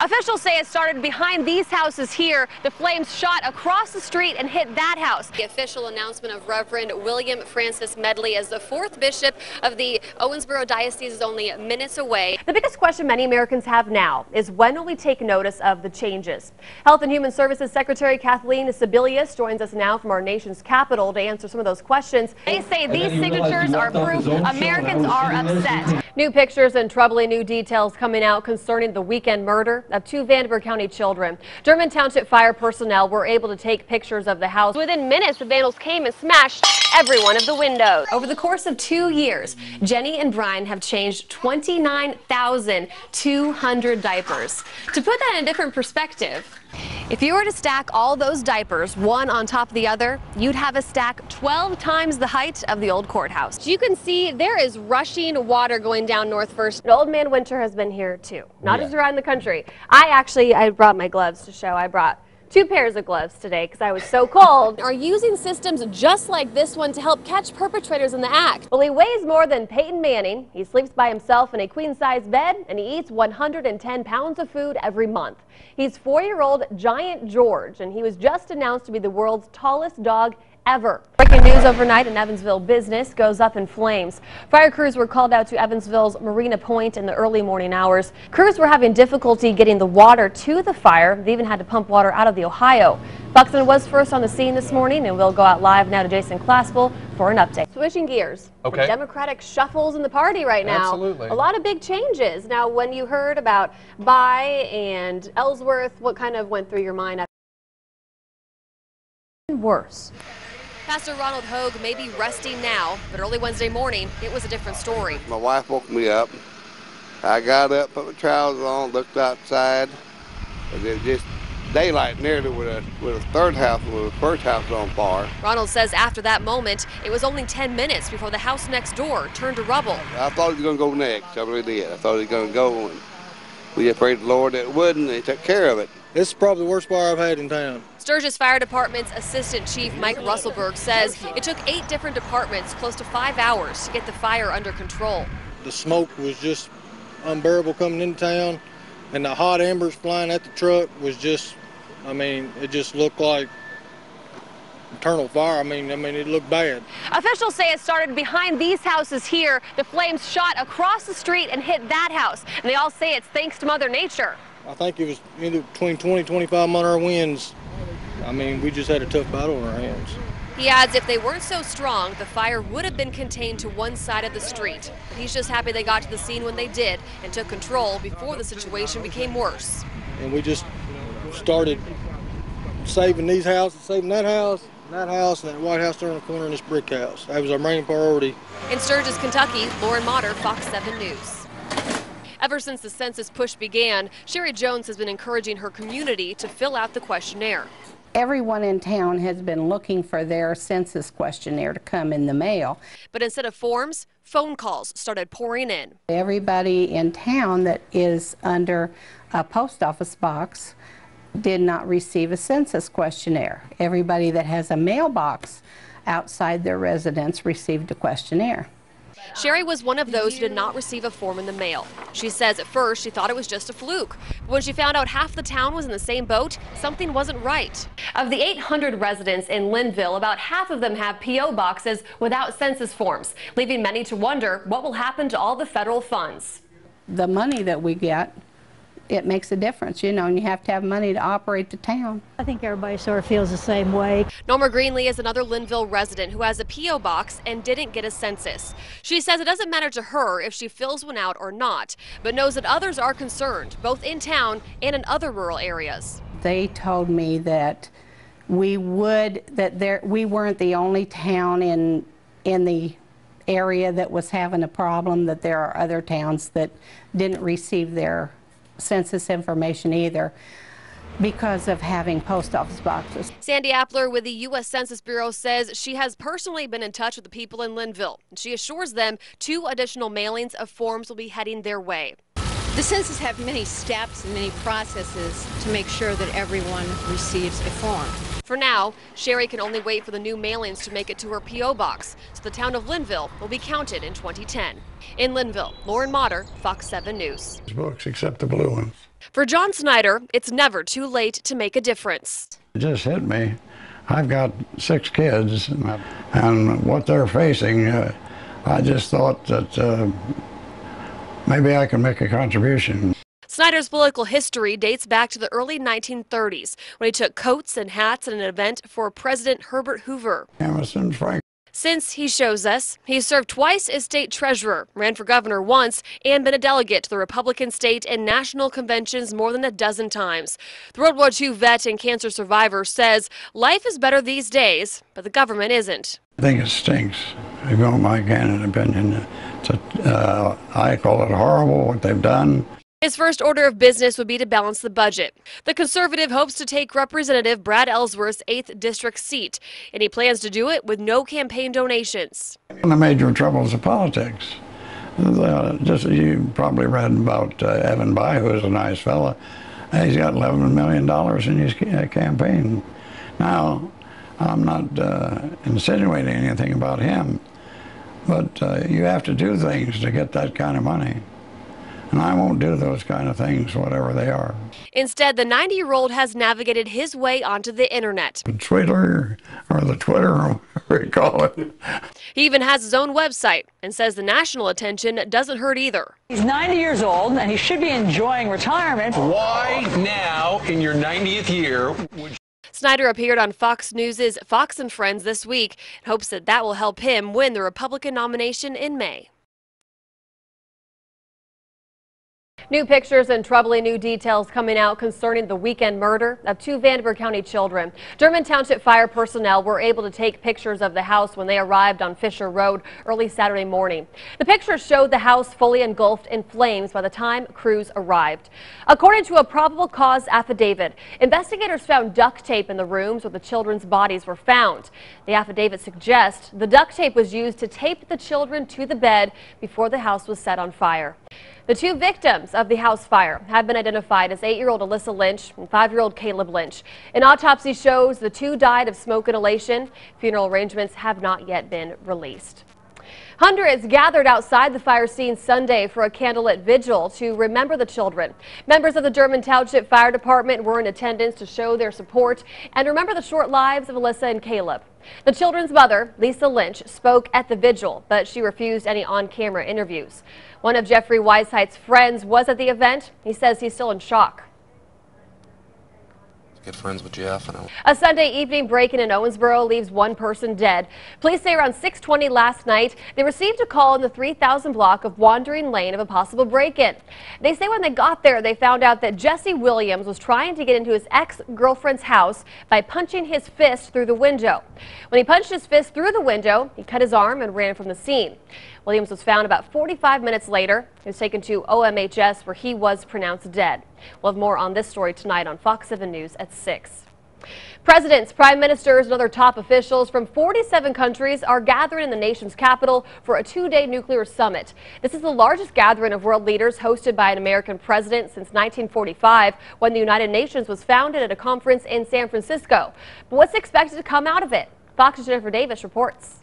Officials say it started behind these houses here. The flames shot across the street and hit that house. The official announcement of Reverend William Francis Medley as the fourth bishop of the Owensboro Diocese is only minutes away. The biggest question many Americans have now is when will we take notice of the changes? Health and Human Services Secretary Kathleen Sebelius joins us now from our nation's capital to answer some of those questions. They say these signatures are proof Americans are upset. New pictures and troubling new details coming out concerning the weekend murder of two Vanderbilt County children. German Township fire personnel were able to take pictures of the house. Within minutes, the vandals came and smashed every one of the windows. Over the course of 2 years, Jenny and Brian have changed 29,200 diapers. To put that in a different perspective, if you were to stack all those diapers one on top of the other, you'd have a stack 12 times the height of the old courthouse. You can see there is rushing water going down North First. Old Man Winter has been here too, not just around the country. I brought my gloves to show. I brought 2 pairs of gloves today because I was so cold. Are using systems just like this one to help catch perpetrators in the act. Well, he weighs more than Peyton Manning. He sleeps by himself in a queen-size bed, and he eats 110 pounds of food every month. He's 4-year-old Giant George, and he was just announced to be the world's tallest dog ever. Breaking news overnight, an Evansville business goes up in flames. Fire crews were called out to Evansville's Marina Point in the early morning hours. Crews were having difficulty getting the water to the fire. They even had to pump water out of the Ohio. Fox was first on the scene this morning, and we'll go out live now to Jason Claspel for an update. Switching gears. Okay. The Democratic shuffles in the party right now. Absolutely. A lot of big changes. Now, when you heard about Bai and Ellsworth, what kind of went through your mind? Worse. Pastor Ronald Hogue may be resting now, but early Wednesday morning, it was a different story. My wife woke me up. I got up, put my trousers on, looked outside, and it was just daylight nearly with a third house, with the first house on fire. Ronald says after that moment, it was only 10 minutes before the house next door turned to rubble. I thought he was going to go next. I really did. I thought he was going to go, and we just prayed to the Lord that it wouldn't, and he took care of it. This is probably the worst fire I've had in town. Sturgis Fire Department's Assistant Chief Mike Russellberg says it took 8 different departments close to 5 hours to get the fire under control. The smoke was just unbearable coming into town, and the hot embers flying at the truck was just, it just looked like eternal fire. It looked bad. Officials say it started behind these houses here. The flames shot across the street and hit that house, and they all say it's thanks to Mother Nature. I think it was between 20 and 25 mile-an-hour winds. We just had a tough battle on our hands. He adds if they weren't so strong, the fire would have been contained to one side of the street. But he's just happy they got to the scene when they did and took control before the situation became worse. And we just started saving these houses, saving that house, and that White House there in the corner, and this brick house. That was our main priority. In Sturgis, Kentucky, Lauren Motter, Fox 7 News. Ever since the census push began, Sherry Jones has been encouraging her community to fill out the questionnaire. Everyone in town has been looking for their census questionnaire to come in the mail. But instead of forms, phone calls started pouring in. Everybody in town that is under a post office box did not receive a census questionnaire. Everybody that has a mailbox outside their residence received a questionnaire. Sherry was one of those who did not receive a form in the mail. She says at first she thought it was just a fluke. But when she found out half the town was in the same boat, something wasn't right. Of the 800 residents in Linville, about half of them have P.O. boxes without census forms, leaving many to wonder what will happen to all the federal funds. The money that we get, it makes a difference, and you have to have money to operate the town. I think everybody sort of feels the same way. Norma Greenlee is another Linville resident who has a P.O. box and didn't get a census. She says it doesn't matter to her if she fills one out or not, but knows that others are concerned, both in town and in other rural areas. They told me that we weren't the only town in the area that was having a problem, that there are other towns that didn't receive their census information either because of having post office boxes. Sandy Appler with the U.S. Census Bureau says she has personally been in touch with the people in Linville. She assures them 2 additional mailings of forms will be heading their way. The census have many steps and many processes to make sure that everyone receives a form. For now, Sherry can only wait for the new mailings to make it to her P.O. box, so the town of Linville will be counted in 2010. In Linville, Lauren Motter, Fox 7 News. Books except the blue ones. For John Snyder, it's never too late to make a difference. It just hit me. I've got 6 kids, and what they're facing, I just thought that maybe I can make a contribution. Snyder's political history dates back to the early 1930s, when he took coats and hats at an event for President Herbert Hoover. Emerson, Frank. Since, he shows us, he's served twice as state treasurer, ran for governor once, and been a delegate to the Republican state and national conventions more than a dozen times. The World War II vet and cancer survivor says life is better these days, but the government isn't. I think it stinks. If you want my candid opinion, I call it horrible what they've done. His first order of business would be to balance the budget. The conservative hopes to take Representative Brad Ellsworth's 8th district seat, and he plans to do it with no campaign donations. One of the major troubles of politics. Just you probably read about Evan Bayh, who's a nice fella. He's got $11 million in his campaign. Now, I'm not insinuating anything about him, but you have to do things to get that kind of money. And I won't do those kind of things, whatever they are. Instead, the 90-year-old has navigated his way onto the internet. The Twitter, or whatever you call it. He even has his own website and says the national attention doesn't hurt either. He's 90 years old and he should be enjoying retirement. Why now, in your 90th year, Snyder appeared on Fox News' Fox and Friends this week and hopes that will help him win the Republican nomination in May. New pictures and troubling new details coming out concerning the weekend murder of 2 Vanderburgh County children. German Township fire personnel were able to take pictures of the house when they arrived on Fisher Road early Saturday morning. The pictures showed the house fully engulfed in flames by the time crews arrived. According to a probable cause affidavit, investigators found duct tape in the rooms where the children's bodies were found. The affidavit suggests the duct tape was used to tape the children to the bed before the house was set on fire. The 2 victims of the house fire have been identified as 8-year-old Alyssa Lynch and 5-year-old Caleb Lynch. An autopsy shows the 2 died of smoke inhalation. Funeral arrangements have not yet been released. Hundreds gathered outside the fire scene Sunday for a candlelit vigil to remember the children. Members of the German Township Fire Department were in attendance to show their support and remember the short lives of Alyssa and Caleb. The children's mother, Lisa Lynch, spoke at the vigil, but she refused any on-camera interviews. One of Jeffrey Weisheit's friends was at the event. He says he's still in shock. Good friends with Jeff. A Sunday evening break-in in Owensboro leaves 1 person dead. Police say around 6:20 last night, they received a call in the 3000 block of Wandering Lane of a possible break-in. They say when they got there, they found out that Jesse Williams was trying to get into his ex-girlfriend's house by punching his fist through the window. When he punched his fist through the window, he cut his arm and ran from the scene. Williams was found about 45 minutes later. He was taken to OMHS where he was pronounced dead. We'll have more on this story tonight on Fox 7 News at 6. Presidents, prime ministers, and other top officials from 47 countries are gathering in the nation's capital for a 2-day nuclear summit. This is the largest gathering of world leaders hosted by an American president since 1945, when the United Nations was founded at a conference in San Francisco. But what's expected to come out of it? Fox's Jennifer Davis reports.